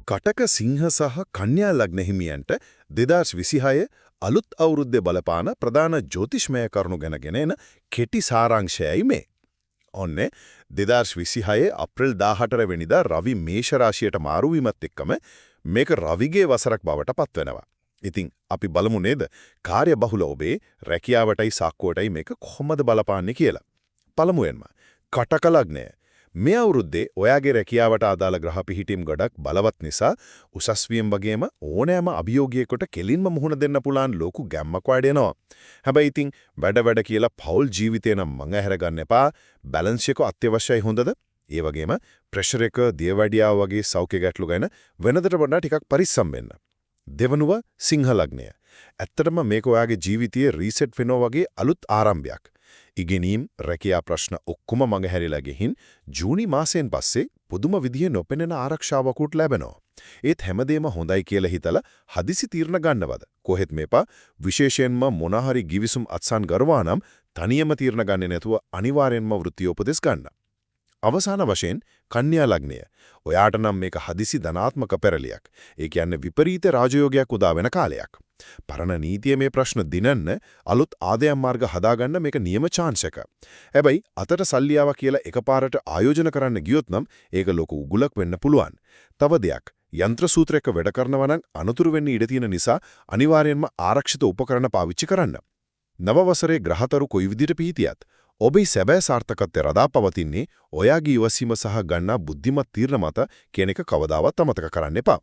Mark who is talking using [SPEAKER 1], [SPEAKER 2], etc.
[SPEAKER 1] කටක සිංහ සහ කන්‍යා ලග්න හිමියන්ට 2026 අලුත් අවුරුද්දේ බලපාන ප්‍රධාන ජ්‍යොතිෂමය කරුණු ගැනගෙන එන කෙටි සාරාංශයයි මේ. ඔන්නේ 2026 අප්‍රේල් 18 වෙනිදා රවි මේෂ රාශියට මාරු වීමත් එක්කම මේක රවිගේ වසරක් බවට පත්වෙනවා. ඉතින් අපි බලමු නේද කාර්යබහුල ඔබේ රැකියාවටයි සාක්කුවටයි මේක කොහොමද බලපාන්නේ කියලා. පළමුවෙන්ම කටක ලග්නය. මේ අවුරුද්දේ ඔයාගේ රැකියාවට අදාළ ග්‍රහ පිහිටීම් ගොඩක් බලවත් නිසා උසස් වීම වගේම ඕනෑම අභියෝගයකට කෙලින්ම මුහුණ දෙන්න පුළුවන් ලොකු ගැම්මක් වඩේනවා. හැබැයි ඉතින් වැඩ කියලා පෞල් ජීවිතේ නම් මං ඇහැර ගන්න එපා. බැලන්ස් එක අත්‍යවශ්‍යයි හොඳද? ඒ වගේම ප්‍රෙෂර් එක දියවැඩියාව වගේ සෞඛ්‍ය ගැටලු ගැන වෙනදට වඩා ටිකක් පරිස්සම් වෙන්න. දෙවනුව සිංහ ලග්නය. ඇත්තටම මේක ඔයාගේ ජීවිතයේ රීසෙට් වෙනවා වගේ අලුත් ආරම්භයක්. ඉගෙනීම් රැකියා ප්‍රශ්න ඔක්කොම මගහැරිලා ගිහින් ජූනි මාසයෙන් පස්සේ පුදුම විදිහේ නොපෙනෙන ආරක්ෂාවකුත් ලැබෙනවා. ඒත් හැමදේම හොඳයි කියලා හිතලා හදිසි තීරණ ගන්නවද? කොහෙත් මේපා විශේෂයෙන්ම මොනහරි ගිවිසුම් අත්සන් කරවා නම් තනියම තීරණ ගන්නේ නැතුව අනිවාර්යෙන්ම වෘත්තීය උපදෙස් ගන්න. අවසාන වශයෙන් කන්‍යා ලග්නය. ඔයාට නම් මේක හදිසි ධනාත්මක පෙරලියක්. ඒ කියන්නේ විපරීත රාජයෝගයක් උදා වෙන කාලයක්. පරණ නීතියේ මේ ප්‍රශ්න දිනන්න අලුත් ආදායම් මාර්ග හදාගන්න මේක නියම chance එක. හැබැයි අතට සල්ලි ආවා කියලා එකපාරට ආයෝජන කරන්න ගියොත් නම් ඒක ලොකු උගුලක් වෙන්න පුළුවන්. තව දෙයක් යන්ත්‍ර සූත්‍රයක වැඩ කරනවා නම් අනුතුරු වෙන්න ඉඩ තියෙන නිසා අනිවාර්යෙන්ම ආරක්ෂිත උපකරණ පාවිච්චි කරන්න. නව වසරේ ග්‍රහතරු කොයි විදිහට පිහිටියත් ඔබේ සැබෑ සාර්ථකත්වය රඳා පවතින්නේ ඔයාගේ ඉවසීම සහ ගන්නා බුද්ධිමත් තීරණ මත කියන එක කවදාවත් අමතක කරන්න එපා.